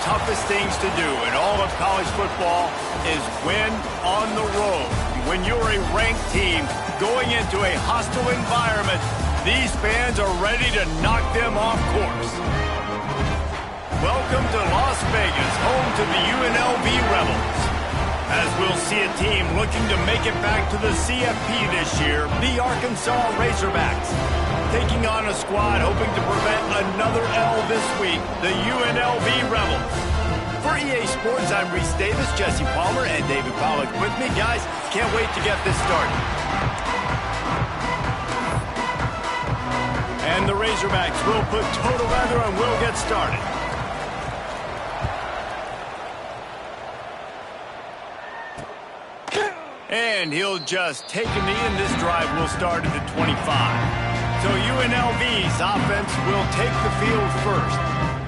toughest things to do in all of college football is win on the road. When you're a ranked team going into a hostile environment, these fans are ready to knock them off course. Welcome to Las Vegas, home to the UNLV Rebels. As we'll see a team looking to make it back to the CFP this year, the Arkansas Razorbacks. Taking on a squad hoping to prevent another L this week, the UNLV Rebels. For EA Sports, I'm Reese Davis, Jesse Palmer, and David Pollack with me. Guys, can't wait to get this started. And the Razorbacks will put toe together and we'll get started. And he'll just take a knee, and this drive will start at the 25. So UNLV's offense will take the field first.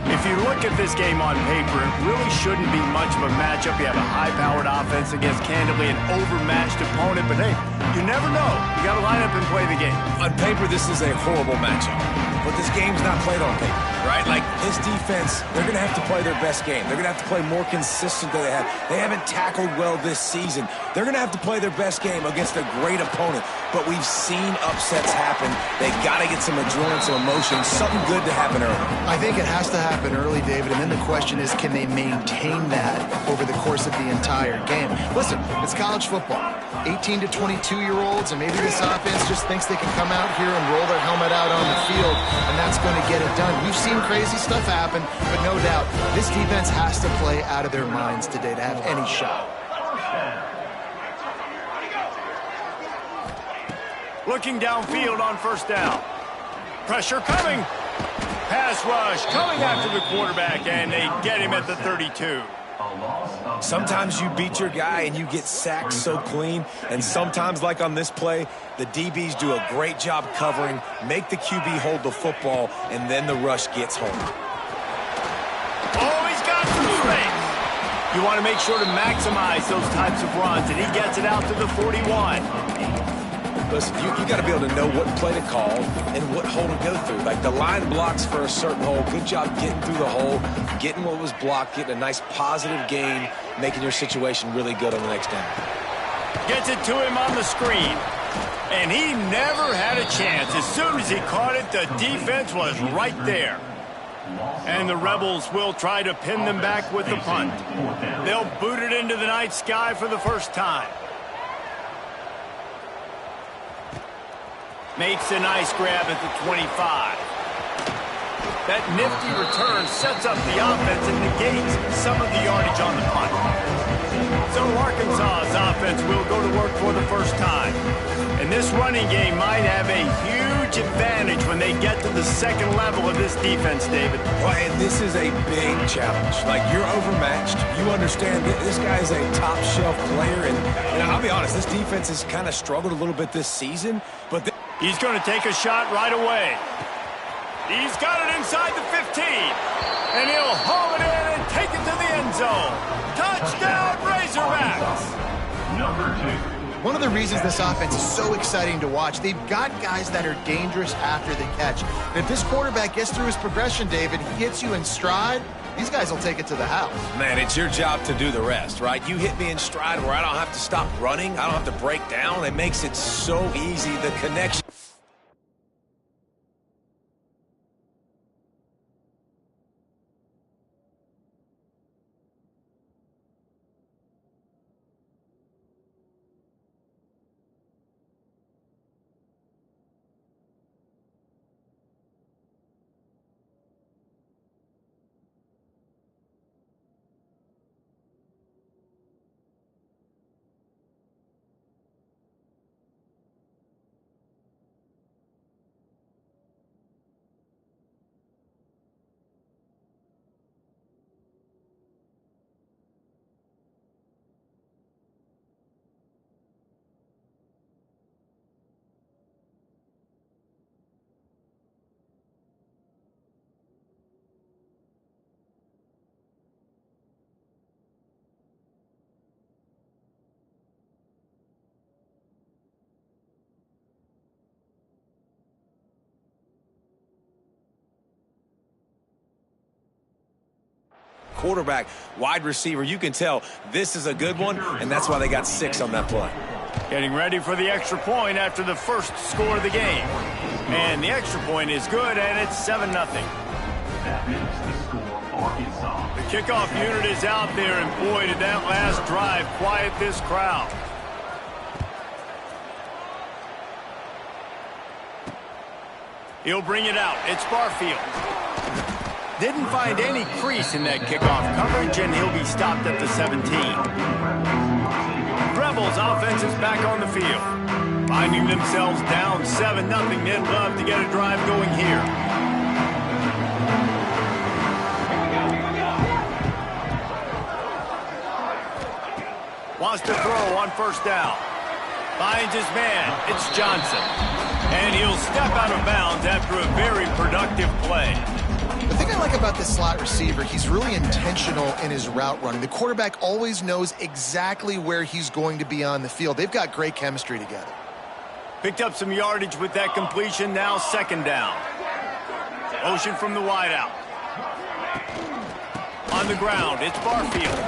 If you look at this game on paper, it really shouldn't be much of a matchup. You have a high-powered offense against, candidly, an overmatched opponent. But, hey, you never know. You got to line up and play the game. On paper, this is a horrible matchup. But this game's not played on paper, right? Like, this defense, they're going to have to play their best game. They're going to have to play more consistent than they have. They haven't tackled well this season. They're going to have to play their best game against a great opponent. But we've seen upsets happen. They got to get some adrenaline, some emotion, something good to happen early. I think it has to happen early, David, and then the question is, can they maintain that over the course of the entire game? Listen, it's college football. 18 to 22-year-olds, and maybe this offense just thinks they can come out here and roll their helmet out on the field, and that's going to get it done. We've seen crazy stuff happen, but no doubt, this defense has to play out of their minds today to have any shot. Looking downfield on first down. Pressure coming. Pass rush coming after the quarterback, and they get him at the 32. Sometimes you beat your guy and you get sacked so clean, and sometimes, like on this play, the DBs do a great job covering, make the QB hold the football, and then the rush gets home. Oh, he's got some space. You want to make sure to maximize those types of runs, and he gets it out to the 41. Listen, you got to be able to know what play to call and what hole to go through. Like, the line blocks for a certain hole. Good job getting through the hole, getting what was blocked, getting a nice positive gain, making your situation really good on the next down. Gets it to him on the screen. And he never had a chance. As soon as he caught it, the defense was right there. And the Rebels will try to pin them back with the punt. They'll boot it into the night sky for the first time. Makes a nice grab at the 25. That nifty return sets up the offense and negates some of the yardage on the punt. So Arkansas's offense will go to work for the first time. And this running game might have a huge advantage when they get to the second level of this defense, David. Well, and this is a big challenge. Like, you're overmatched. You understand that this guy is a top-shelf player. And I'll be honest, this defense has kind of struggled a little bit this season. But he's going to take a shot right away. He's got it inside the 15. And he'll haul it in and take it to the end zone. Touchdown, Razorbacks! Number 2. One of the reasons this offense is so exciting to watch, they've got guys that are dangerous after the catch. And if this quarterback gets through his progression, David, he hits you in stride, these guys will take it to the house. Man, it's your job to do the rest, right? You hit me in stride where I don't have to stop running. I don't have to break down. It makes it so easy, the connection. quarterback, wide receiver, you can tell this is a good one, and that's why they got 6 on that play. Getting ready for the extra point after the first score of the game. And the extra point is good, and it's 7-0. The kickoff unit is out there, and boy, did that last drive quiet this crowd. He'll bring it out. It's Barfield. Didn't find any crease in that kickoff coverage, and he'll be stopped at the 17. Rebels offense is back on the field. Finding themselves down 7-0, they'd love to get a drive going here. Wants to throw on first down. Finds his man. It's Johnson. And he'll step out of bounds after a very productive play. The thing I like about this slot receiver, he's really intentional in his route running. The quarterback always knows exactly where he's going to be on the field. They've got great chemistry together. Picked up some yardage with that completion. Now 2nd down. Motion from the wideout. On the ground, it's Barfield.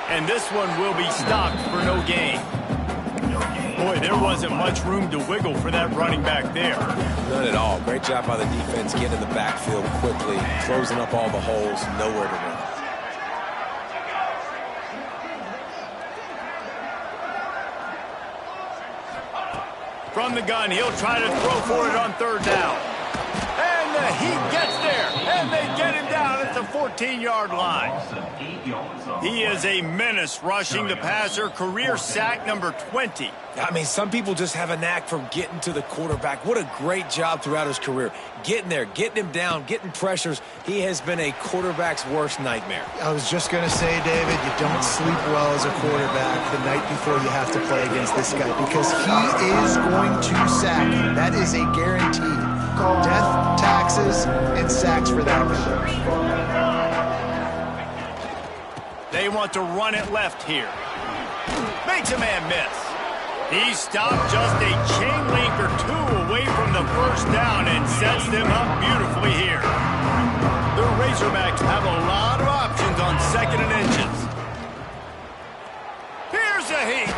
And this one will be stopped for no gain. Boy, there wasn't much room to wiggle for that running back there. None at all. Great job by the defense getting in the backfield quickly, closing up all the holes, nowhere to run. From the gun, he'll try to throw for it on 3rd down. And he gets there, and they get him down at the 14-yard line. He is a menace rushing the passer, career sack number 20. I mean, some people just have a knack for getting to the quarterback. What a great job throughout his career. Getting there, getting him down, getting pressures. He has been a quarterback's worst nightmare. I was just going to say, David, you don't sleep well as a quarterback the night before you have to play against this guy because he is going to sack. That is a guarantee. Death, taxes, and sacks for that guy. They want to run it left here. Makes a man miss. He stopped just a chain link or 2 away from the first down and sets them up beautifully here. The Razorbacks have a lot of options on 2nd and inches. Here's a heat.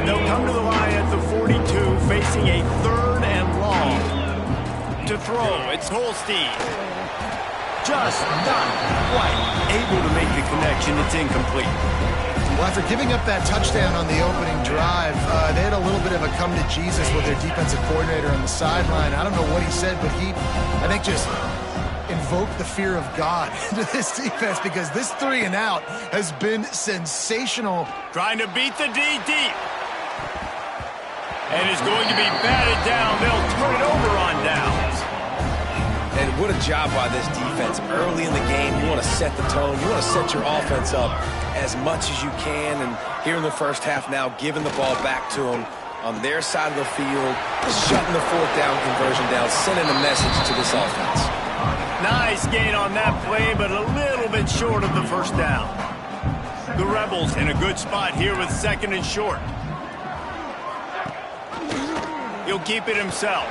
They'll come to the line at the 42, facing a 3rd and long. To throw, it's Holstein. Just not quite able to make the connection. It's incomplete. Well, after giving up that touchdown on the opening drive, they had a little bit of a come to Jesus with their defensive coordinator on the sideline. I don't know what he said, but he, I think, just invoked the fear of God into this defense because this 3 and out has been sensational. Trying to beat the D deep. And is going to be batted down. They'll turn it over on downs. And what a job by this defense. Early in the game, you want to set the tone. You want to set your offense up as much as you can. And here in the first half now, giving the ball back to them on their side of the field, shutting the 4th down conversion down, sending a message to this offense. Nice gain on that play, but a little bit short of the first down. The Rebels in a good spot here with 2nd and short. He'll keep it himself.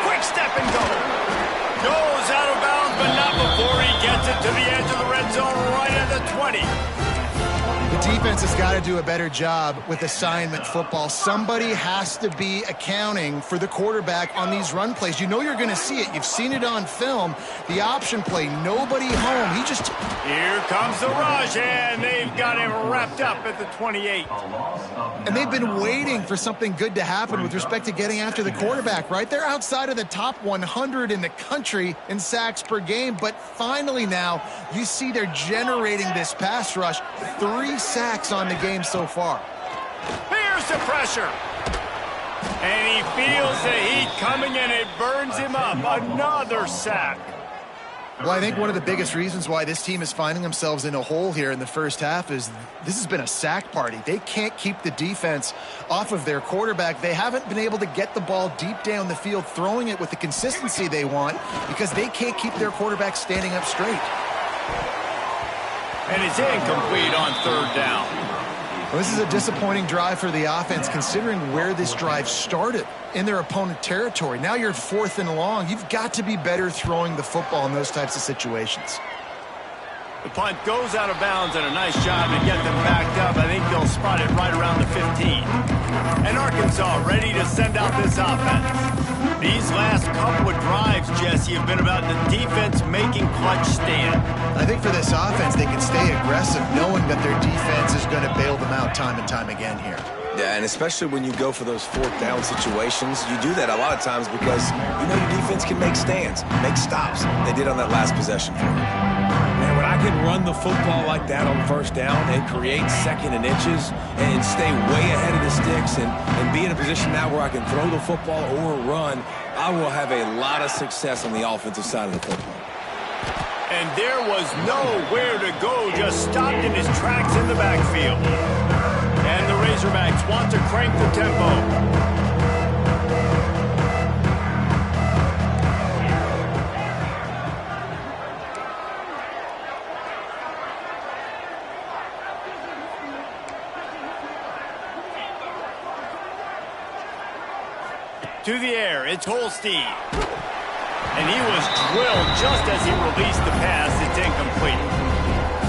Quick step and go. Goes out of bounds, but not before he gets it to the edge of the red zone right at the 20. The defense has got to do a better job with assignment football. Somebody has to be accounting for the quarterback on these run plays. You know you're going to see it. You've seen it on film. The option play, nobody home. He just... Here comes the rush, and they've got him wrapped up at the 28. And they've been waiting for something good to happen with respect to getting after the quarterback, right? They're outside of the top 100 in the country in sacks per game, but finally now you see they're generating this pass rush. 3 sacks on the game so far. Here's the pressure. And he feels the heat coming, and it burns him up. Another sack. Well, I think one of the biggest reasons why this team is finding themselves in a hole here in the first half is this has been a sack party. They can't keep the defense off of their quarterback. They haven't been able to get the ball deep down the field, throwing it with the consistency they want because they can't keep their quarterback standing up straight. And it's incomplete on third down. Well, this is a disappointing drive for the offense considering where this drive started, in their opponent territory. Now you're 4th and long. You've got to be better throwing the football in those types of situations. The punt goes out of bounds, and a nice job to get them backed up. I think they'll spot it right around the 15. And Arkansas ready to send out this offense. These last couple of drives, Jesse, have been about the defense making clutch stand. I think for this offense, they can stay aggressive knowing that their defense is going to bail them out time and time again here. Yeah, and especially when you go for those 4th down situations, you do that a lot of times because you know your defense can make stands, make stops. They did on that last possession for them. Man, when I can run the football like that on 1st down and create 2nd and inches and stay way ahead of the sticks and be in a position now where I can throw the football or run, I will have a lot of success on the offensive side of the football. And there was nowhere to go, just stopped in his tracks in the backfield. And the Razorbacks want to crank the tempo. To the air, it's Holstein. And he was drilled just as he released the pass. It's incomplete.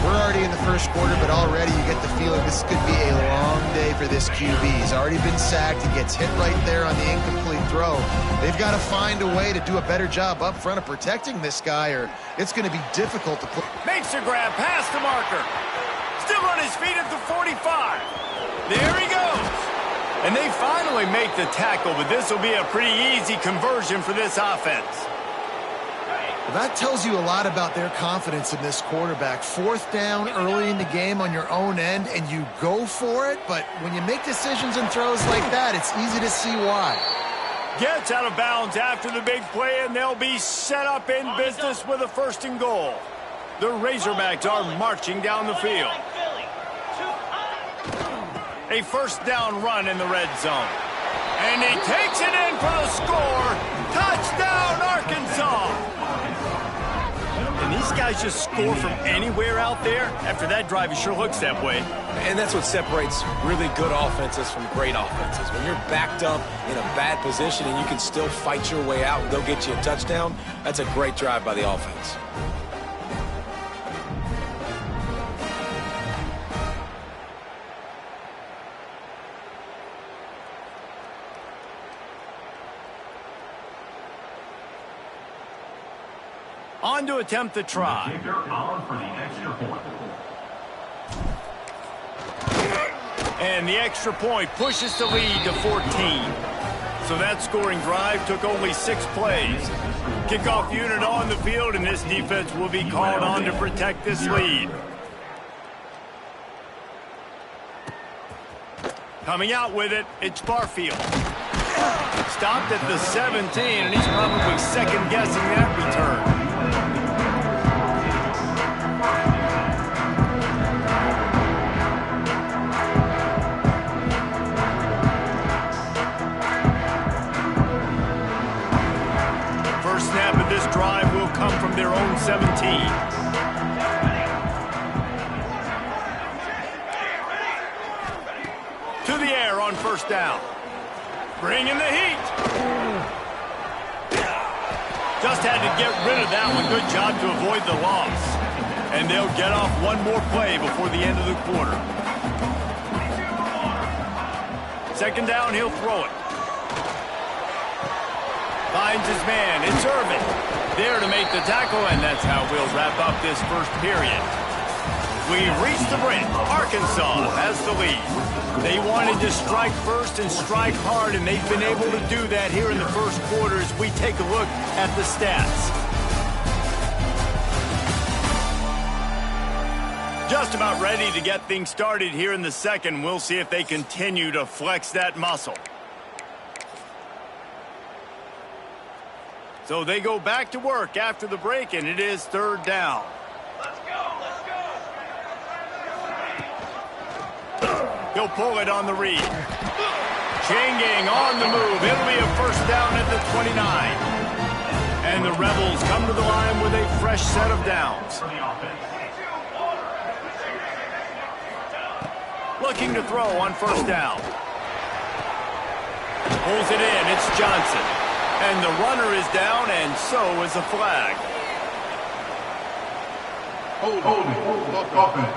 We're already in the first quarter, but already you get the feeling this could be a long day for this QB. He's already been sacked. He gets hit right there on the incomplete throw. They've got to find a way to do a better job up front of protecting this guy, or it's going to be difficult to put. Makes a grab past the marker. Still on his feet at the 45. There he goes. And they finally make the tackle, but this will be a pretty easy conversion for this offense. Well, that tells you a lot about their confidence in this quarterback. 4th down early in the game on your own end, and you go for it, but when you make decisions and throws like that, it's easy to see why. Gets out of bounds after the big play, and they'll be set up in business with a 1st and goal. The Razorbacks are marching down the field. A 1st down run in the red zone. And he takes it in for the score. Touchdown, Arkansas! And these guys just score from anywhere out there. After that drive, it sure looks that way. And that's what separates really good offenses from great offenses. When you're backed up in a bad position and you can still fight your way out and go get you a touchdown, that's a great drive by the offense. On to attempt the try. And the extra point pushes the lead to 14. So that scoring drive took only 6 plays. Kickoff unit on the field, and this defense will be called on to protect this lead. Coming out with it, it's Barfield. Stopped at the 17, and he's probably second-guessing that return. First snap of this drive will come from their own 17. To the air on 1st down. Bringing the heat. Just had to get rid of that one. Good job to avoid the loss. And they'll get off one more play before the end of the quarter. 2nd down, he'll throw it. Finds his man. It's Irvin. There to make the tackle, and that's how we'll wrap up this first period. We've reached the break. Arkansas has the lead. They wanted to strike first and strike hard, and they've been able to do that here in the first quarter as we take a look at the stats. Just about ready to get things started here in the second. We'll see if they continue to flex that muscle. So they go back to work after the break, and it is 3rd down. Let's go, let's go. He'll pull it on the read. Changing on the move. It'll be a 1st down at the 29. And the Rebels come to the line with a fresh set of downs. Looking to throw on first down. Pulls it in. It's Johnson. And the runner is down, and so is the flag. Offense.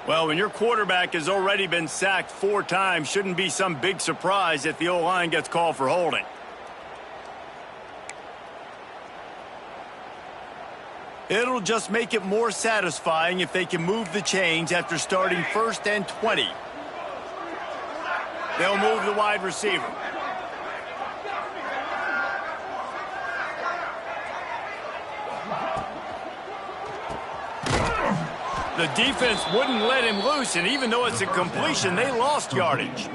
Well, when your quarterback has already been sacked 4 times, shouldn't be some big surprise if the O-line gets called for holding. It'll just make it more satisfying if they can move the chains after starting 1st and 20. They'll move the wide receiver. The defense wouldn't let him loose, and even though it's a completion, they lost yardage.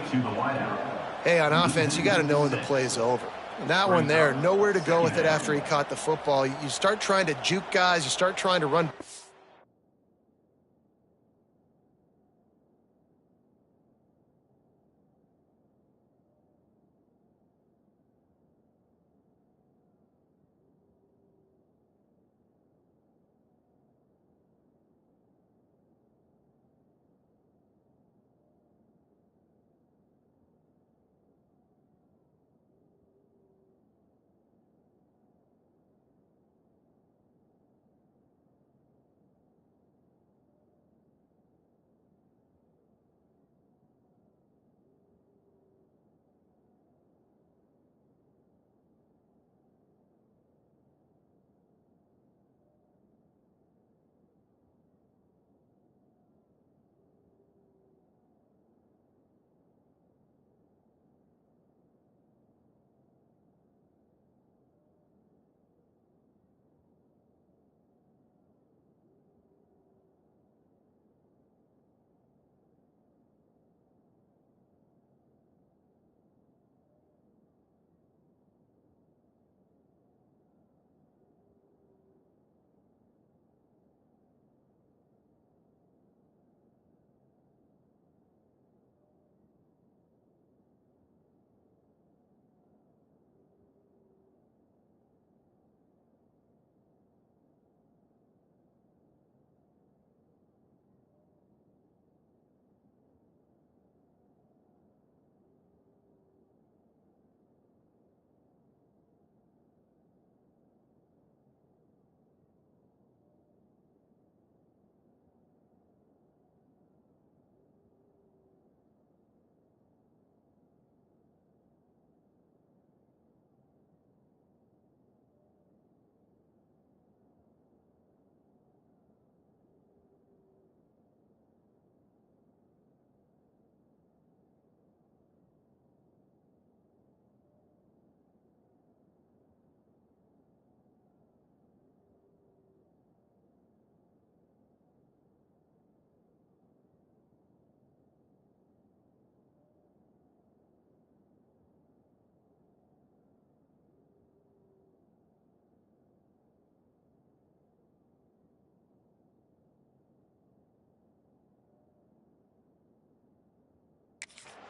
Hey, on offense, you got to know when the play's over. And that one there, nowhere to go with it after he caught the football. You start trying to juke guys. You start trying to run.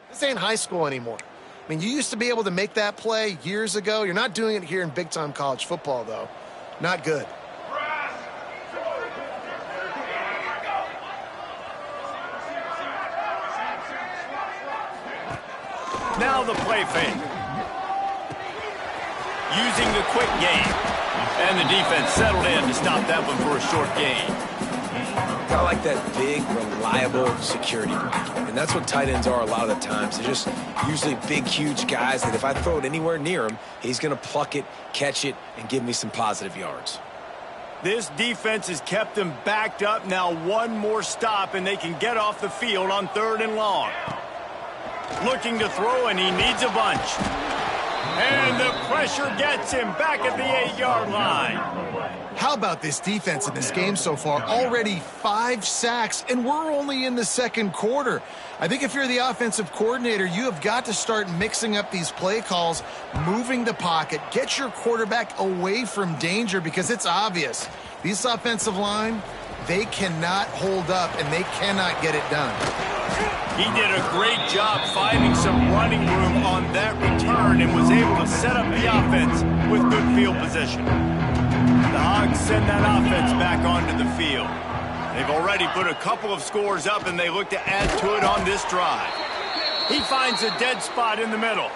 This ain't high school anymore. I mean, you used to be able to make that play years ago. You're not doing it here in big-time college football, though. Not good. Now the play fake. Using the quick game. And the defense settled in to stop that one for a short gain. Got like that big, reliable security blanket. And that's what tight ends are a lot of the times. They're just usually big, huge guys that if I throw it anywhere near him, he's going to pluck it, catch it, and give me some positive yards. This defense has kept them backed up. Now one more stop, and they can get off the field on 3rd and long. Looking to throw, and he needs a bunch. And the pressure gets him back at the 8-yard line. How about this defense in this game so far? Already 5 sacks, and we're only in the 2nd quarter. I think if you're the offensive coordinator, you have got to start mixing up these play calls, moving the pocket, get your quarterback away from danger, because it's obvious. This offensive line, they cannot hold up, and they cannot get it done. He did a great job finding some running room on that return and was able to set up the offense with good field position. The Hogs send that offense back onto the field. They've already put a couple of scores up, and they look to add to it on this drive. He finds a dead spot in the middle.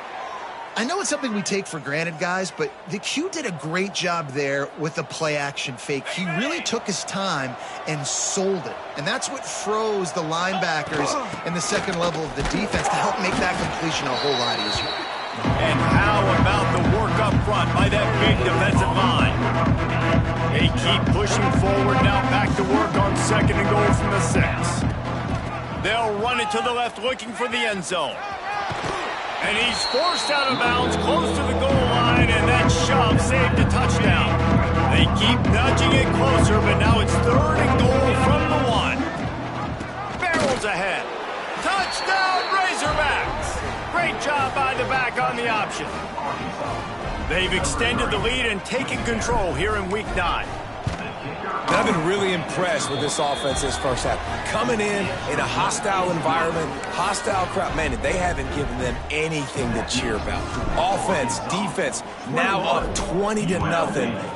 I know it's something we take for granted, guys, but the Q did a great job there with the play-action fake. He really took his time and sold it. And that's what froze the linebackers in the second level of the defense to help make that completion a whole lot easier. And how about the work up front by that big defensive line? They keep pushing forward now, back to work on second and goal from the 6. They'll run it to the left, looking for the end zone. And he's forced out of bounds close to the goal line, and that shove saved a touchdown. They keep nudging it closer, but now it's third and goal from the 1. Barrels ahead. Touchdown, Razorbacks! Great job by the back on the option. They've extended the lead and taken control here in Week 9. I've been really impressed with this offense this first half. Coming in a hostile environment, hostile crowd. Man, they haven't given them anything to cheer about. Offense, defense, now up 20-0,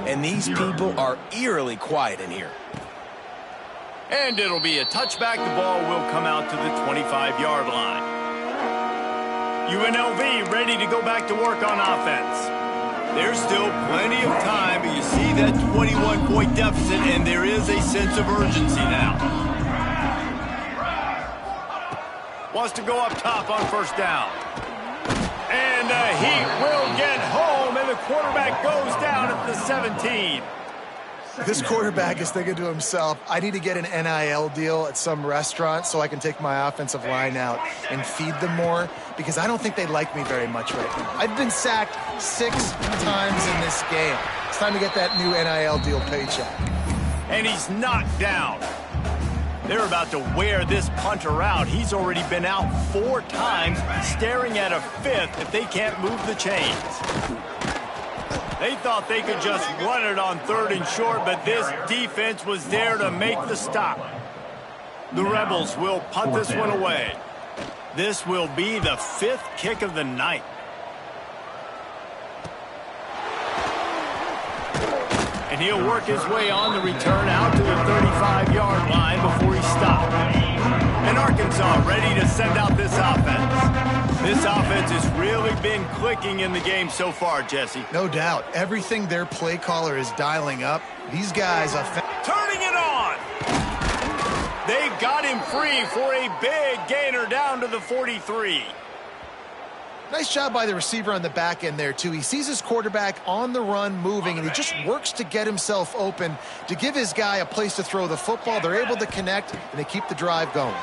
and these people are eerily quiet in here. And it'll be a touchback. The ball will come out to the 25-yard line. UNLV ready to go back to work on offense. There's still plenty of time, but you see that 21-point deficit, and there is a sense of urgency now. Wants to go up top on first down. And he will get home, and the quarterback goes down at the 17. This quarterback is thinking to himself, I need to get an NIL deal at some restaurant so I can take my offensive line out and feed them more, because I don't think they like me very much right now. I've been sacked 6 times in this game. It's time to get that new NIL deal paycheck. And he's knocked down. They're about to wear this punter out. He's already been out 4 times, staring at a 5th if they can't move the chains. They thought they could just run it on 3rd and short, but this defense was there to make the stop. The Rebels will punt this one away. This will be the 5th kick of the night. And he'll work his way on the return out to the 35-yard line before he stopped. And Arkansas ready to send out this offense. This offense has really been clicking in the game so far, Jesse. No doubt. Everything their play caller is dialing up, these guys are turning it on. They've got him free for a big gainer down to the 43. Nice job by the receiver on the back end there, too. He sees his quarterback on the run moving, and he just works to get himself open to give his guy a place to throw the football. They're able to connect, and they keep the drive going.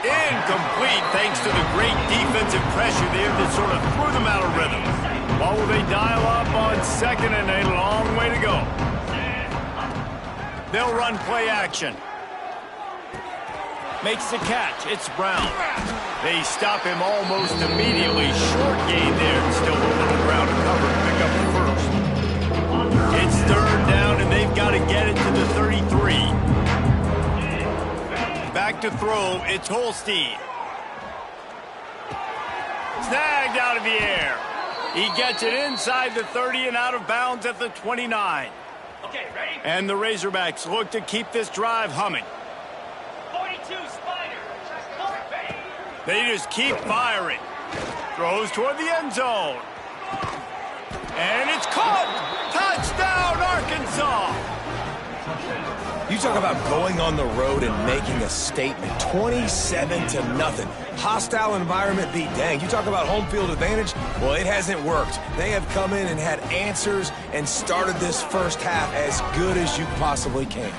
Incomplete, thanks to the great defensive pressure there that sort of threw them out of rhythm. Ball will they dial up on second, and a long way to go. They'll run play action. Makes the catch. It's Brown. They stop him almost immediately. Short gain there. Still a little ground to cover to pick up the first. It's 3rd down, and they've got to get it to the 33. Back to throw. It's Holstein. Snagged out of the air. He gets it inside the 30 and out of bounds at the 29. Okay, ready? And the Razorbacks look to keep this drive humming. 42, Spider. They just keep firing. Throws toward the end zone. And it's caught. Touchdown, Arkansas. You talk about going on the road and making a statement. 27-0. Hostile environment beat dang. You talk about home field advantage. Well, it hasn't worked. They have come in and had answers and started this first half as good as you possibly can.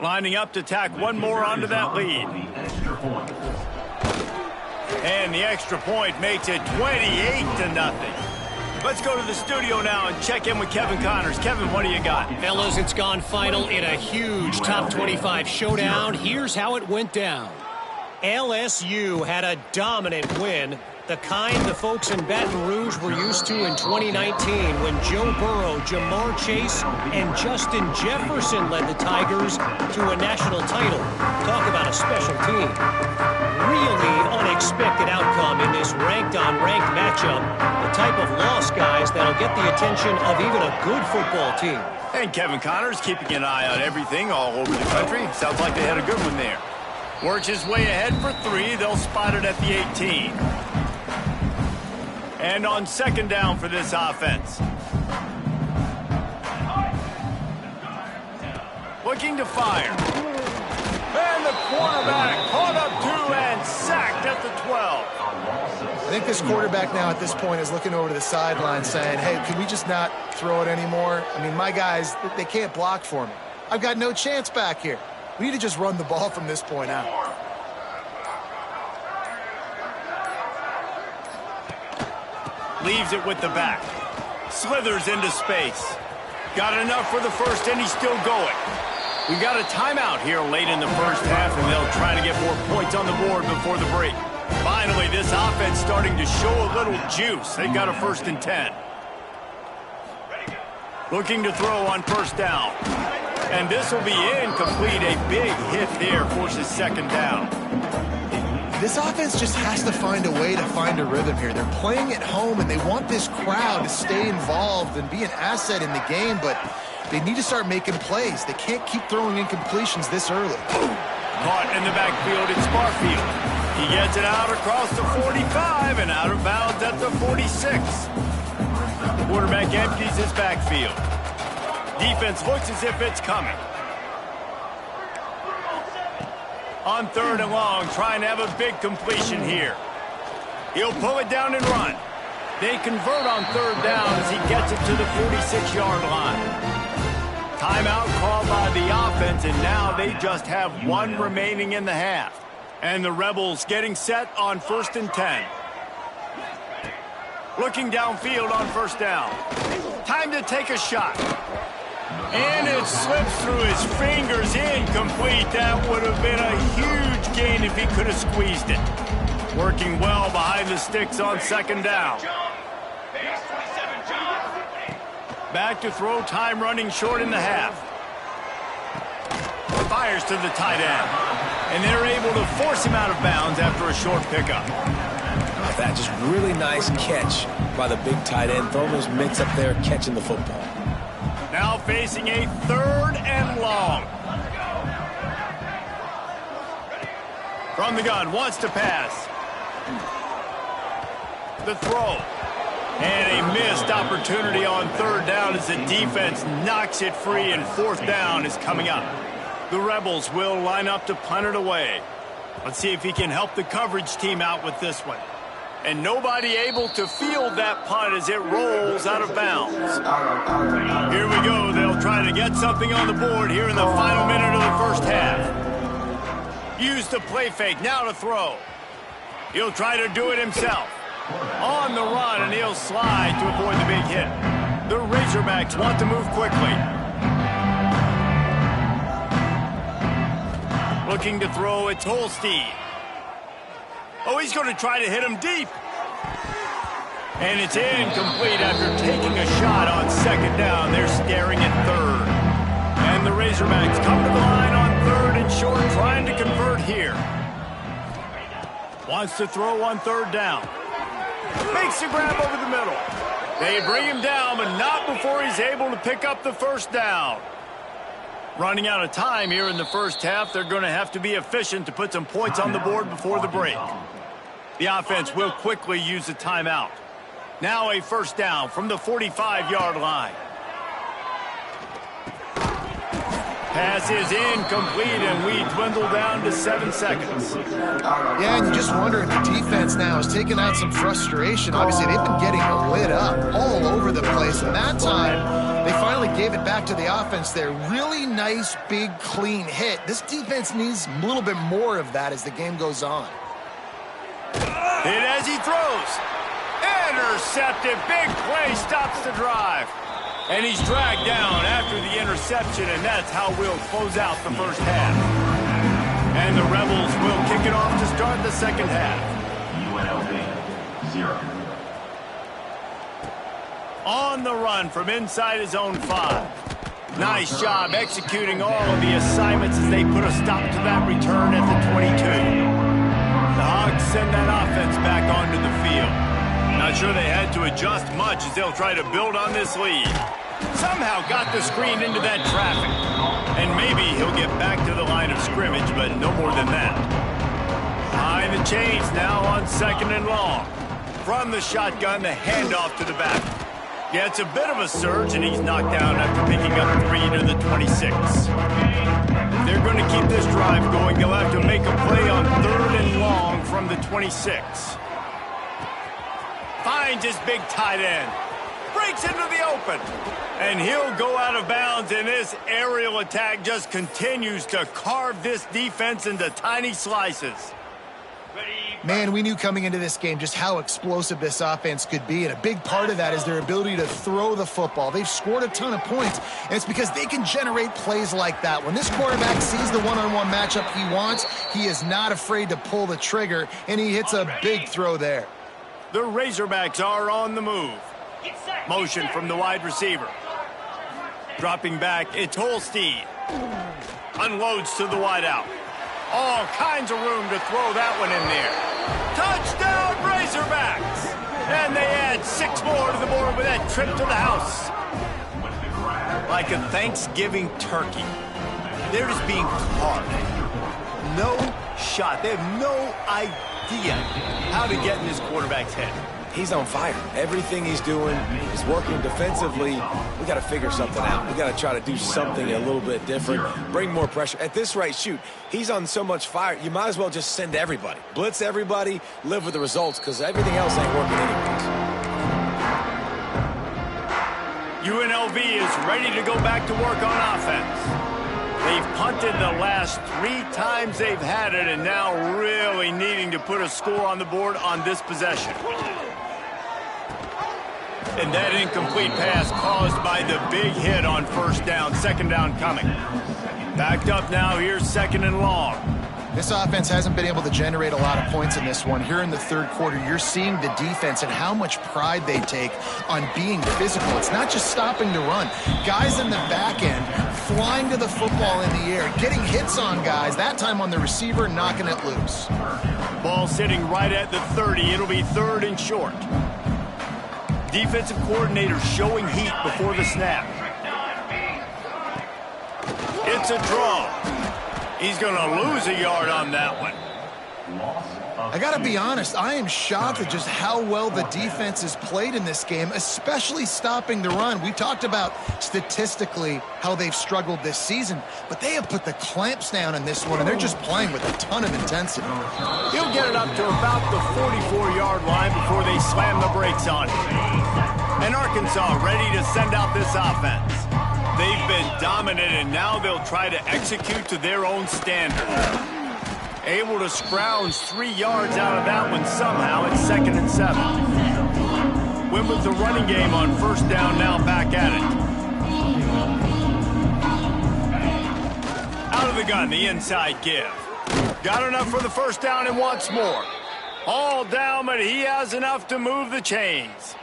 Lining up to tack one more onto that lead. And the extra point makes it 28-0. Let's go to the studio now and check in with Kevin Connors. Kevin, what do you got? Fellas, it's gone final in a huge top 25 showdown. Here's how it went down. LSU had a dominant win The kind the folks in Baton Rouge were used to in 2019 when Joe Burrow, Jamar Chase, and Justin Jefferson led the Tigers to a national title. Talk about a special team. Really unexpected outcome in this ranked-on-ranked matchup. The type of loss, guys, that'll get the attention of even a good football team. And Kevin Connors keeping an eye on everything all over the country. Sounds like they had a good one there. Works his way ahead for 3. They'll spot it at the 18. And on second down for this offense. Looking to fire. And the quarterback caught up 2 and sacked at the 12. I think this quarterback now at this point is looking over to the sideline saying, hey, can we just not throw it anymore? I mean, my guys, they can't block for me. I've got no chance back here. We need to just run the ball from this point out. Leaves it with the back. Slithers into space. Got enough for the first, and he's still going. We got a timeout here late in the first half, and they'll try to get more points on the board before the break. Finally, this offense starting to show a little juice. They got a 1st and 10. Looking to throw on first down. And this will be incomplete. A big hit there forces second down. This offense just has to find a way to find a rhythm here. They're playing at home, and they want this crowd to stay involved and be an asset in the game, but they need to start making plays. They can't keep throwing incompletions this early. Caught in the backfield, it's Barfield. He gets it out across the 45 and out of bounds at the 46. Quarterback empties his backfield. Defense looks as if it's coming. On 3rd and long, trying to have a big completion here. He'll pull it down and run. They convert on 3rd down as he gets it to the 46-yard line. Timeout called by the offense, and now they just have 1 remaining in the half. And the Rebels getting set on 1st and 10. Looking downfield on first down. Time to take a shot. And it slips through his fingers, incomplete. That would have been a huge gain if he could have squeezed it. Working well behind the sticks on second down. Back to throw, time running short in the half. Fires to the tight end. And they're able to force him out of bounds after a short pickup. That just really nice catch by the big tight end. Throwing those mitts up there, catching the football. Now facing a 3rd and long. From the gun, wants to pass. The throw. And a missed opportunity on 3rd down as the defense knocks it free, and 4th down is coming up. The Rebels will line up to punt it away. Let's see if he can help the coverage team out with this one. And nobody able to field that punt as it rolls out of bounds. Here we go. They'll try to get something on the board here in the final minute of the first half. Use the play fake. Now to throw. He'll try to do it himself. On the run, and he'll slide to avoid the big hit. The Razorbacks want to move quickly. Looking to throw, it's Holstein. Oh, he's going to try to hit him deep. And it's incomplete after taking a shot on second down. They're staring at 3rd. And the Razorbacks come to the line on 3rd and short, trying to convert here. Wants to throw on 3rd down. Makes the grab over the middle. They bring him down, but not before he's able to pick up the first down. Running out of time here in the first half. They're going to have to be efficient to put some points on the board before the break. The offense will quickly use a timeout. Now a first down from the 45-yard line. Pass is incomplete, and we dwindle down to 7 seconds. Yeah, and you just wonder if the defense now is taking out some frustration. Obviously, they've been getting lit up all over the place, and that time they finally gave it back to the offense there. Really nice, big, clean hit. This defense needs a little bit more of that as the game goes on. Hit as he throws. Intercepted. Big play stops the drive. And he's dragged down after the interception, and that's how we'll close out the first half. And the Rebels will kick it off to start the second half. On the run from inside his own 5. Nice job executing all of the assignments as they put a stop to that return at the 22. The Hogs send that offense back onto the field. Not sure they had to adjust much as they'll try to build on this lead. Somehow got the screen into that traffic. And maybe he'll get back to the line of scrimmage, but no more than that. Behind the chains now on 2nd and long. From the shotgun, the handoff to the back. Gets a bit of a surge, and he's knocked down after picking up 3 to the 26. If they're going to keep this drive going, they'll have to make a play on 3rd and long from the 26. Finds his big tight end. Breaks into the open. And he'll go out of bounds, and this aerial attack just continues to carve this defense into tiny slices. Man, we knew coming into this game just how explosive this offense could be, and a big part of that is their ability to throw the football. They've scored a ton of points, and it's because they can generate plays like that. When this quarterback sees the one-on-one matchup he wants, he is not afraid to pull the trigger, and he hits a big throw there. The Razorbacks are on the move. Motion from the wide receiver. Dropping back, it's Holstein. Unloads to the wideout. All kinds of room to throw that one in there. Touchdown, Razorbacks! And they add 6 more to the board with that trip to the house. Like a Thanksgiving turkey. They're just being carved. No shot. They have no idea how to get in this quarterback's head. He's on fire. Everything he's doing is working defensively. We got to figure something out. We got to try to do something a little bit different, bring more pressure. At this rate, shoot, he's on so much fire, you might as well just send everybody. Blitz everybody, live with the results, because everything else ain't working anyways. UNLV is ready to go back to work on offense. They've punted the last 3 times they've had it, and now really needing to put a score on the board on this possession. And that incomplete pass caused by the big hit on 1st down, 2nd down coming. Backed up now, here's 2nd and long. This offense hasn't been able to generate a lot of points in this one. Here in the 3rd quarter, you're seeing the defense and how much pride they take on being physical. It's not just stopping to run. Guys in the back end flying to the football in the air, getting hits on guys, that time on the receiver, knocking it loose. Ball sitting right at the 30. It'll be 3rd and short. Defensive coordinator showing heat before the snap. It's a draw. He's going to lose a yard on that one. I got to be honest, I am shocked at just how well the defense has played in this game, especially stopping the run. We talked about statistically how they've struggled this season, but they have put the clamps down in this one, and they're just playing with a ton of intensity. He'll get it up to about the 44-yard line before they slam the brakes on it. And Arkansas ready to send out this offense. They've been dominant, and now they'll try to execute to their own standard. Able to scrounge 3 yards out of that one somehow. It's 2nd and 7. Went with the running game on 1st down, now back at it. Out of the gun, the inside give. Got enough for the 1st down and wants more. All down, but he has enough to move the chains.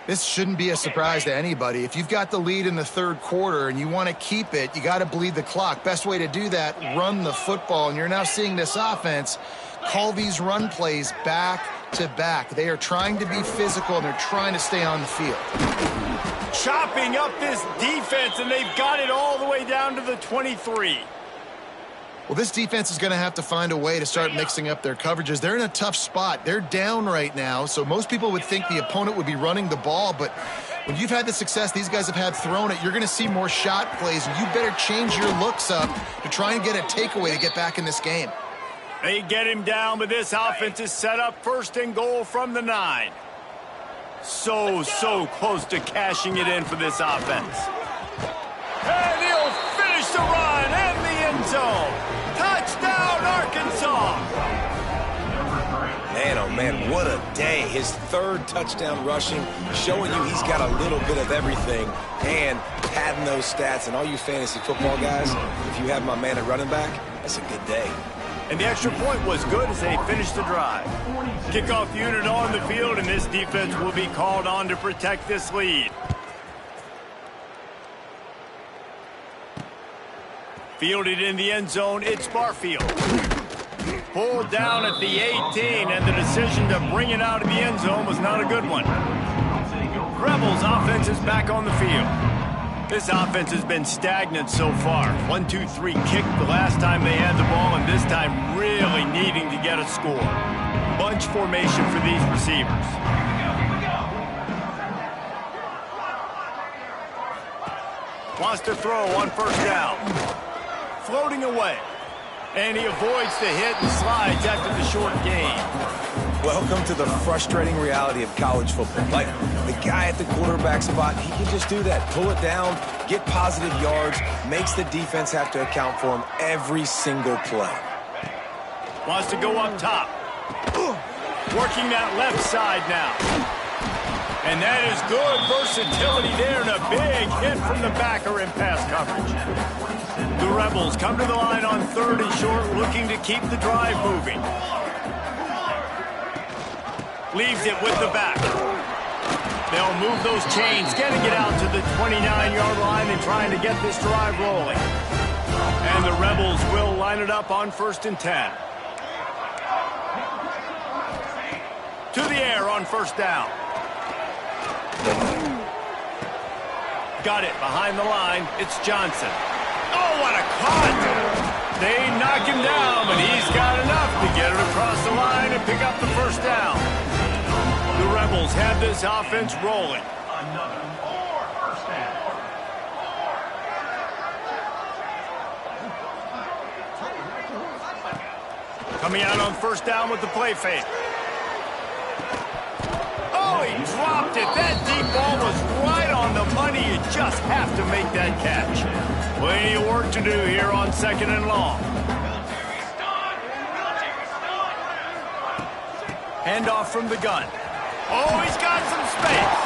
This shouldn't be a surprise to anybody. If you've got the lead in the 3rd quarter and you want to keep it, you got to bleed the clock. Best way to do that, run the football. And you're now seeing this offense call these run plays back to back. They are trying to be physical, and they're trying to stay on the field. Chopping up this defense, and they've got it all the way down to the 23. Well, this defense is going to have to find a way to start mixing up their coverages. They're in a tough spot. They're down right now, so most people would think the opponent would be running the ball, but when you've had the success these guys have had throwing it, you're going to see more shot plays, and you better change your looks up to try and get a takeaway to get back in this game. They get him down, but this offense is set up 1st and goal from the 9. So close to cashing it in for this offense. And he'll finish the run in the end zone. Touchdown, Arkansas! Man, oh man, what a day. His 3rd touchdown rushing, showing you he's got a little bit of everything, and padding those stats. And all you fantasy football guys, if you have my man at running back, that's a good day. And the extra point was good as they finished the drive. Kickoff unit on the field, and this defense will be called on to protect this lead. Fielded in the end zone, it's Barfield. Pulled down at the 18, and the decision to bring it out of the end zone was not a good one. Rebels offense is back on the field. This offense has been stagnant so far. 1-2-3 kick the last time they had the ball, and this time really needing to get a score. Bunch formation for these receivers. Wants to throw on first down. Floating away. And he avoids the hit and slides after the short gain. Welcome to the frustrating reality of college football. Like, the guy at the quarterback spot, he can just do that. Pull it down, get positive yards, makes the defense have to account for him every single play. Wants to go up top. Working that left side now. And that is good versatility there, and a big hit from the backer in pass coverage. The Rebels come to the line on 3rd and short, looking to keep the drive moving. Leaves it with the back. They'll move those chains, getting it out to the 29-yard line and trying to get this drive rolling. And the Rebels will line it up on 1st and 10. To the air on first down. Got it behind the line. It's Johnson. Oh, what a cut! They knock him down, but he's got enough to get it across the line and pick up the first down. The Rebels have this offense rolling. Coming out on first down with the play fake. Oh, he dropped it. That deep ball was right on the money. You just have to make that catch. Plenty of work to do here on 2nd and long. Handoff from the gun. Oh, he's got some space.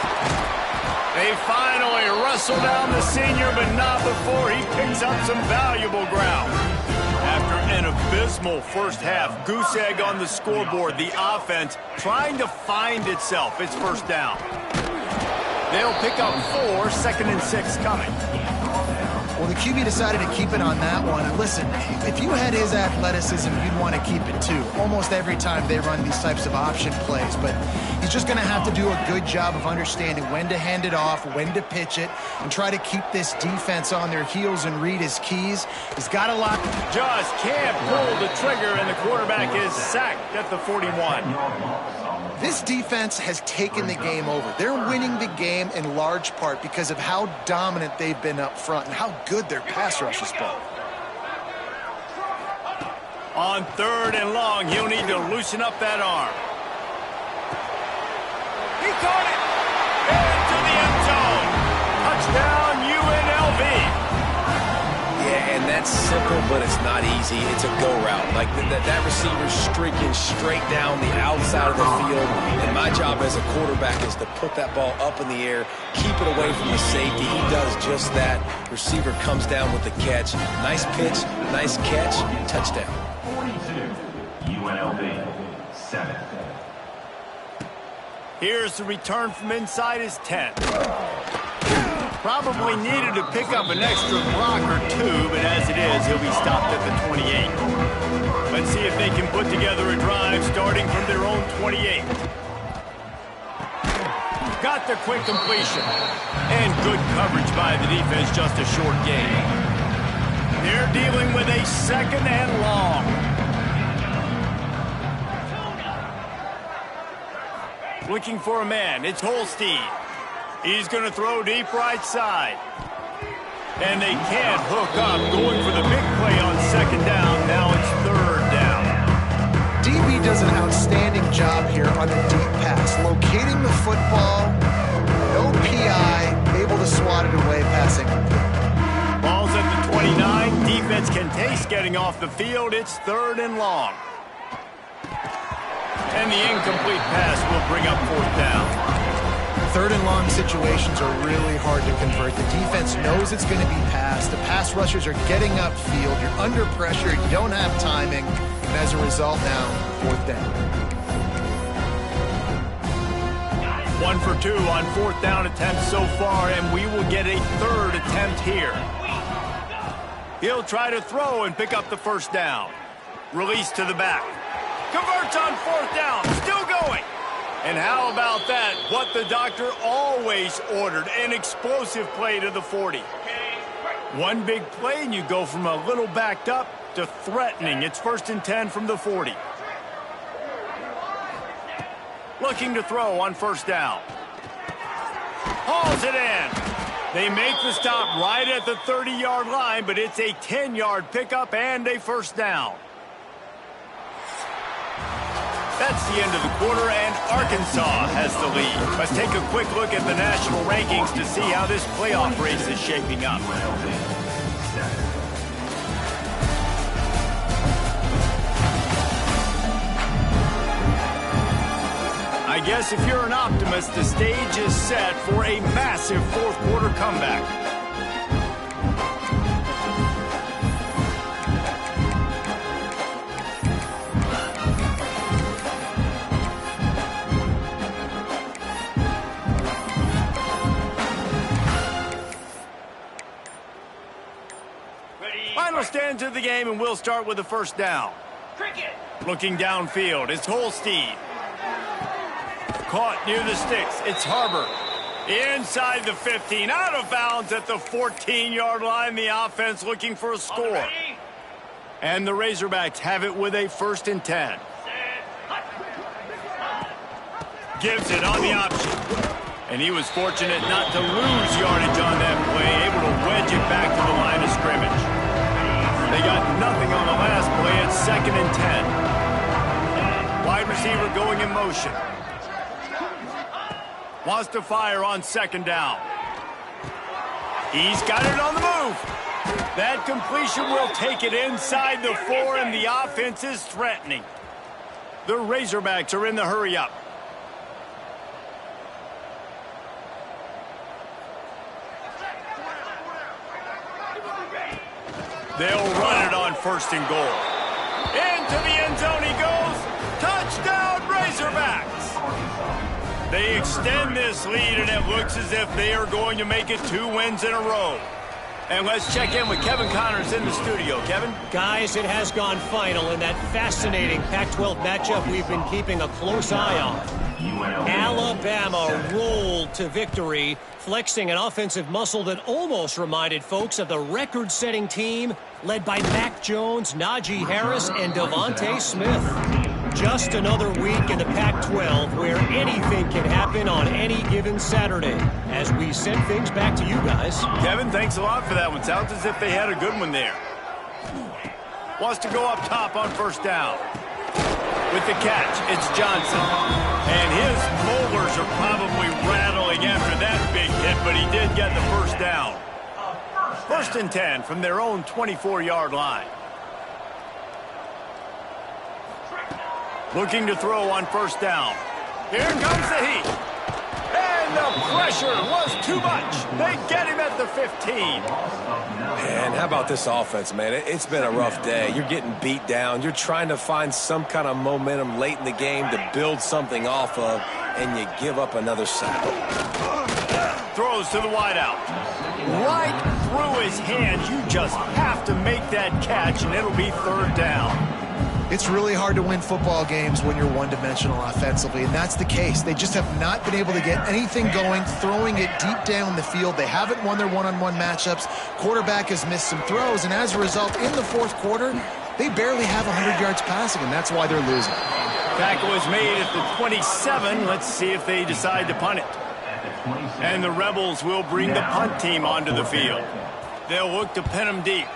They finally wrestle down the senior, but not before he picks up some valuable ground. After an abysmal first half, goose egg on the scoreboard, the offense trying to find itself. It's first down. They'll pick up 4, 2nd and 6 coming. Well, the QB decided to keep it on that one. And listen, if you had his athleticism, you'd want to keep it too. Almost every time they run these types of option plays. But he's just going to have to do a good job of understanding when to hand it off, when to pitch it, and try to keep this defense on their heels and read his keys. He's got a lot. Just can't pull the trigger, and the quarterback is sacked at the 41. This defense has taken the game over. They're winning the game in large part because of how dominant they've been up front and how good their pass rush has been. On 3rd and long, he'll need to loosen up that arm. He caught it! Into the end zone! Touchdown, UNLV! Yeah, and that's simple, but it's not easy. It's a go route. Like, that receiver's streaking straight down the outside of the field, and my job as a quarterback is to put that ball up in the air, keep it away from the safety. He does just that. Receiver comes down with the catch. Nice pitch, nice catch, touchdown. 42, UNLV, 7. Here's the return from inside his 10. Probably needed to pick up an extra block or 2, but as it is, he'll be stopped at the 28. Let's see if they can put together a drive starting from their own 28. Got the quick completion. And good coverage by the defense, just a short gain. They're dealing with a 2nd and long. Looking for a man. It's Holstein. He's going to throw deep right side. And they can't hook up. Going for the big play on 2nd down. Now it's 3rd down. DB does an outstanding job here on the deep pass. Locating the football, no PI, able to swat it away, passing. Ball's at the 29. Defense can taste getting off the field. It's 3rd and long. And the incomplete pass will bring up 4th down. 3rd and long situations are really hard to convert. The defense knows it's going to be passed. The pass rushers are getting upfield. You're under pressure. You don't have timing. And as a result now, 4th down. 1 for 2 on 4th down attempts so far, and we will get a 3rd attempt here. He'll try to throw and pick up the 1st down. Release to the back. Converts on 4th down. Still going. And how about that? What the doctor always ordered. An explosive play to the 40. One big play and you go from a little backed up to threatening. It's 1st and 10 from the 40. Looking to throw on 1st down. Hauls it in. They make the stop right at the 30-yard line, but it's a 10-yard pickup and a 1st down. That's the end of the quarter, and Arkansas has the lead. Let's take a quick look at the national rankings to see how this playoff race is shaping up. I guess if you're an optimist, the stage is set for a massive 4th quarter comeback. Final stands of the game, and we'll start with the 1st down. Cricket. Looking downfield, it's Holstein. Caught near the sticks. It's Harbor. Inside the 15. Out of bounds at the 14-yard line. The offense looking for a score. And the Razorbacks have it with a 1st and 10. Gives it on the option. And he was fortunate not to lose yardage on that play. Able to wedge it back to the line of scrimmage. They got nothing on the last play. It's 2nd and 10. Wide receiver going in motion. Wants to fire on 2nd down. He's got it on the move. That completion will take it inside the 4, and the offense is threatening. The Razorbacks are in the hurry-up. They'll run it on 1st and goal. Into the end zone he goes. Touchdown, Razorbacks. They extend this lead, and it looks as if they are going to make it 2 wins in a row. And let's check in with Kevin Connors in the studio. Kevin? Guys, it has gone final in that fascinating Pac-12 matchup we've been keeping a close eye on. Alabama rolled to victory, flexing an offensive muscle that almost reminded folks of the record-setting team led by Mac Jones, Najee Harris, and Devontae Smith. Just another week in the Pac-12 where anything can happen on any given Saturday. As we send things back to you guys. Kevin, thanks a lot for that one. Sounds as if they had a good one there. Wants to go up top on 1st down. With the catch, it's Johnson. And his molars are probably rattling after that big hit, but he did get the 1st down. 1st and 10 from their own 24-yard line. Looking to throw on 1st down. Here comes the heat. And the pressure was too much. They get him at the 15. Man, how about this offense, man? It's been a rough day. You're getting beat down. You're trying to find some kind of momentum late in the game to build something off of, and you give up another sack. Throws to the wideout. Right through his hands. You just have to make that catch, and it'll be 3rd down. It's really hard to win football games when you're one-dimensional offensively, and that's the case. They just have not been able to get anything going, throwing it deep down the field. They haven't won their one-on-one matchups. Quarterback has missed some throws, and as a result, in the 4th quarter, they barely have 100 yards passing, and that's why they're losing. Tackle is made at the 27. Let's see if they decide to punt it. And the Rebels will bring the punt team onto the field. They'll look to pin them deep.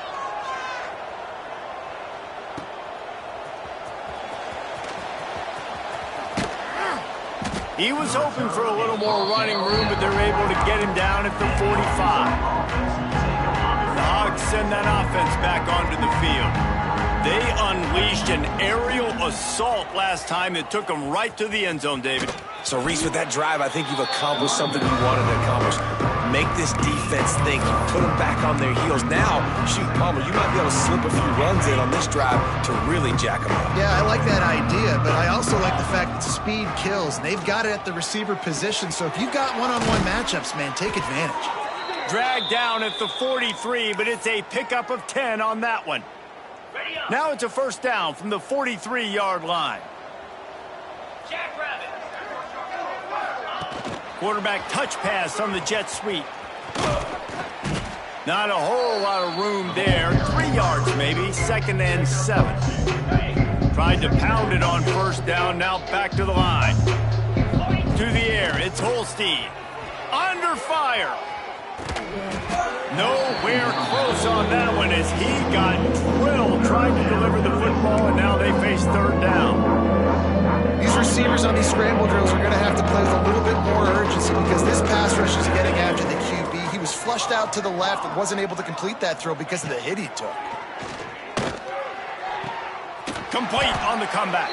He was hoping for a little more running room, but they're able to get him down at the 45. The Hogs send that offense back onto the field. They unleashed an aerial assault last time that took them right to the end zone, David. So, Reese, with that drive, I think you've accomplished something you wanted to accomplish. make this defense think, put them back on their heels. Now, shoot, Palmer, you might be able to slip a few runs in on this drive to really jack them up. Yeah, I like that idea, but I also like the fact that speed kills, and they've got it at the receiver position, so if you've got one-on-one matchups, man, take advantage. Dragged down at the 43, but it's a pickup of 10 on that one. Now it's a first down from the 43-yard line. Jackrabbit. Quarterback touch pass on the jet sweep. Not a whole lot of room there. 3 yards maybe, 2nd and 7. Tried to pound it on first down, now back to the line. To the air, it's Holstein. Under fire. Nowhere close on that one as he got drilled trying to deliver the football, and now they face 3rd down. These receivers on these scramble drills are going to have to play with a little bit more urgency because this pass rush is getting after the QB. He was flushed out to the left and wasn't able to complete that throw because of the hit he took. Complete on the comeback.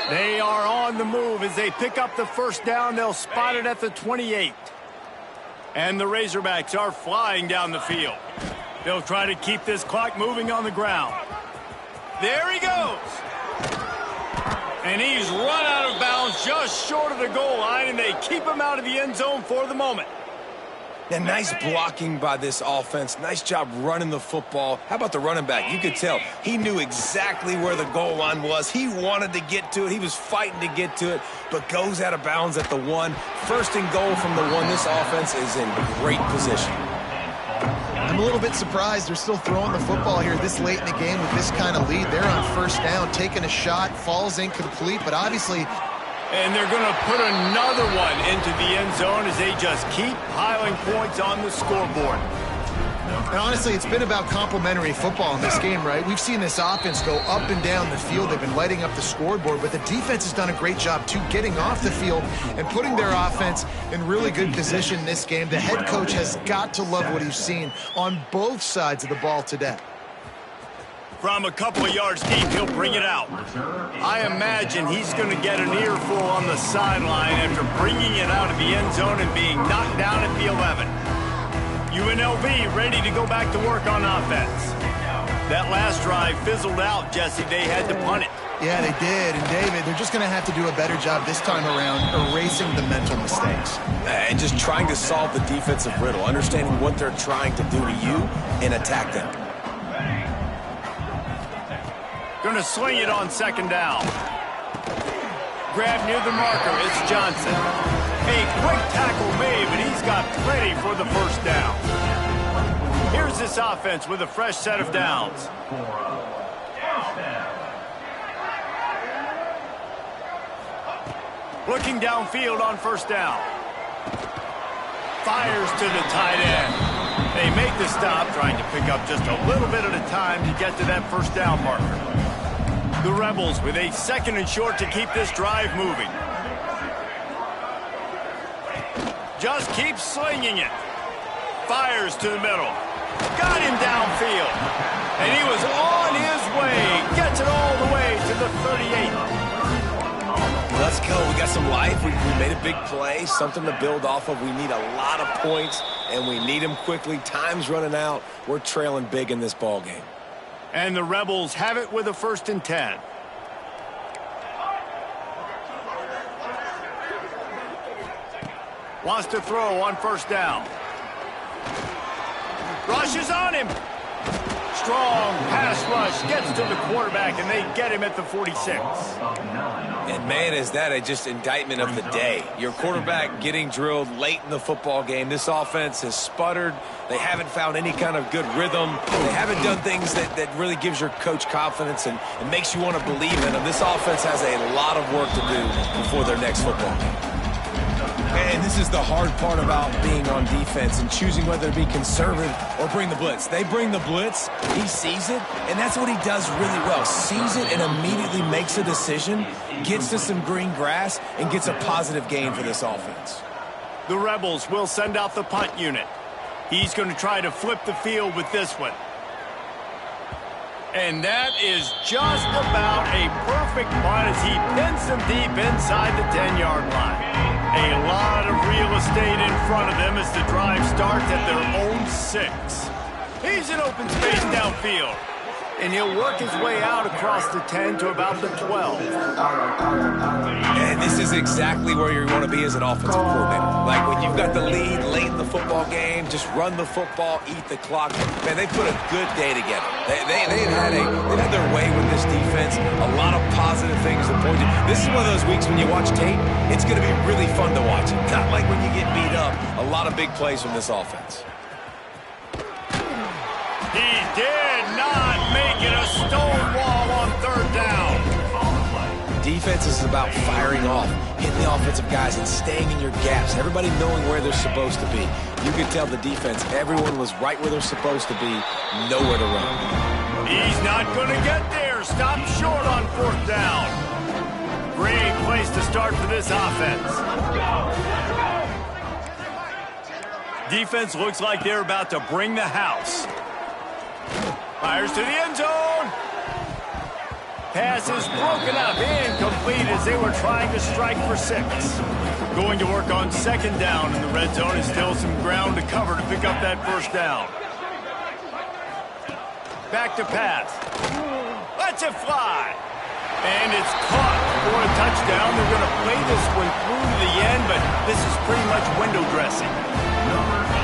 They are on the move as they pick up the first down. They'll spot it at the 28. And the Razorbacks are flying down the field. They'll try to keep this clock moving on the ground. There he goes. And he's run out of bounds just short of the goal line, and they keep him out of the end zone for the moment. Yeah, nice blocking by this offense. Nice job running the football. How about the running back? You could tell he knew exactly where the goal line was. He wanted to get to it. He was fighting to get to it, but goes out of bounds at the 1. 1st and goal from the 1. This offense is in great position. I'm a little bit surprised they're still throwing the football here this late in the game with this kind of lead. They're on first down, taking a shot, falls incomplete, but obviously... And they're going to put another one into the end zone as they just keep piling points on the scoreboard. And honestly, it's been about complementary football in this game, right? We've seen this offense go up and down the field. They've been lighting up the scoreboard, but the defense has done a great job, too, getting off the field and putting their offense in really good position in this game. The head coach has got to love what he's seen on both sides of the ball today. From a couple of yards deep, he'll bring it out. I imagine he's going to get an earful on the sideline after bringing it out of the end zone and being knocked down at the 11. UNLV ready to go back to work on offense. That last drive fizzled out, Jesse. They had to punt it. Yeah, they did. And, David, they're just going to have to do a better job this time around erasing the mental mistakes. And just trying to solve the defensive riddle, understanding what they're trying to do to you and attack them. Going to sling it on 2nd down. Grab near the marker. It's Johnson. A quick tackle made, but he's got plenty for the first down. Here's this offense with a fresh set of downs. Looking downfield on first down. Fires to the tight end. They make the stop, trying to pick up just a little bit at a time to get to that first down marker. The Rebels with a 2nd and short to keep this drive moving. Just keeps slinging it. Fires to the middle. Got him downfield. And he was on his way. Gets it all the way to the 38. Let's go. We got some life. We made a big play, something to build off of. We need a lot of points, and we need them quickly. Time's running out. We're trailing big in this ball game. And the Rebels have it with a 1st and 10. Wants to throw on first down. Rushes on him. Strong pass rush gets to the quarterback, and they get him at the 46. And, man, is that just indictment of the day. Your quarterback getting drilled late in the football game. This offense has sputtered. They haven't found any kind of good rhythm. They haven't done things that really gives your coach confidence and makes you want to believe in them. This offense has a lot of work to do before their next football game. And this is the hard part about being on defense and choosing whether to be conservative or bring the blitz. They bring the blitz, he sees it, and that's what he does really well. Sees it and immediately makes a decision, gets to some green grass, and gets a positive gain for this offense. The Rebels will send out the punt unit. He's going to try to flip the field with this one. And that is just about a perfect punt as he pins them deep inside the 10-yard line. A lot of real estate in front of them as the drive starts at their own 6. He's in open space downfield. And he'll work his way out across the 10 to about the 12. And this is exactly where you want to be as an offensive coordinator. Like when you've got the lead late in the football game, just run the football, eat the clock. Man, they put a good day together. They've had their way with this defense. A lot of positive things to point to. This is one of those weeks when you watch tape, it's going to be really fun to watch. Not like when you get beat up. A lot of big plays from this offense. He did not make it a stone wall on 3rd down. Defense is about firing off, hitting the offensive guys, and staying in your gaps. Everybody knowing where they're supposed to be. You could tell the defense, everyone was right where they're supposed to be, nowhere to run. He's not going to get there. Stop short on 4th down. Great place to start for this offense. Defense looks like they're about to bring the house. Fires to the end zone. Pass is broken up, incomplete as they were trying to strike for 6. Going to work on 2nd down in the red zone is still some ground to cover to pick up that 1st down. Back to pass. Lets it fly. And it's caught for a touchdown. They're going to play this one through to the end, but this is pretty much window dressing.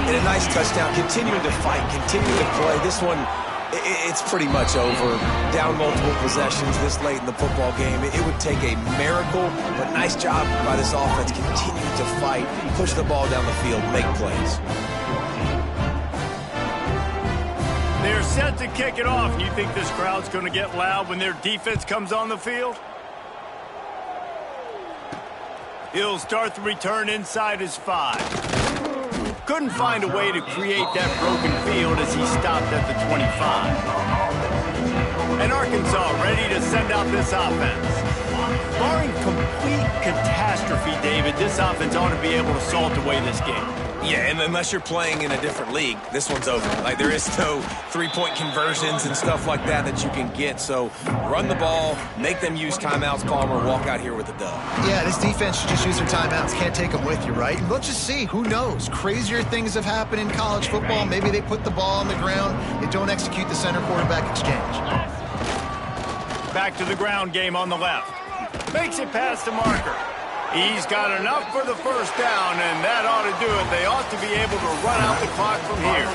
And a nice touchdown, continuing to fight, continuing to play. This one, it's pretty much over. Down multiple possessions this late in the football game. It would take a miracle, but nice job by this offense. Continue to fight, push the ball down the field, make plays. They're set to kick it off. You think this crowd's going to get loud when their defense comes on the field? He'll start the return inside his 5. Couldn't find a way to create that broken field as he stopped at the 25. And Arkansas ready to send out this offense. Barring complete catastrophe, David, this offense ought to be able to salt away this game. Yeah, and unless you're playing in a different league, this one's over. Like, there is no three-point conversions and stuff like that you can get. So run the ball, make them use timeouts, Palmer, walk out here with a dub. Yeah, this defense should just use their timeouts. Can't take them with you, right? And let's just see. Who knows? Crazier things have happened in college football. Maybe they put the ball on the ground. They don't execute the center-quarterback exchange. Back to the ground game on the left. Makes it past the marker. He's got enough for the 1st down, and that ought to do it. They ought to be able to run out the clock from here.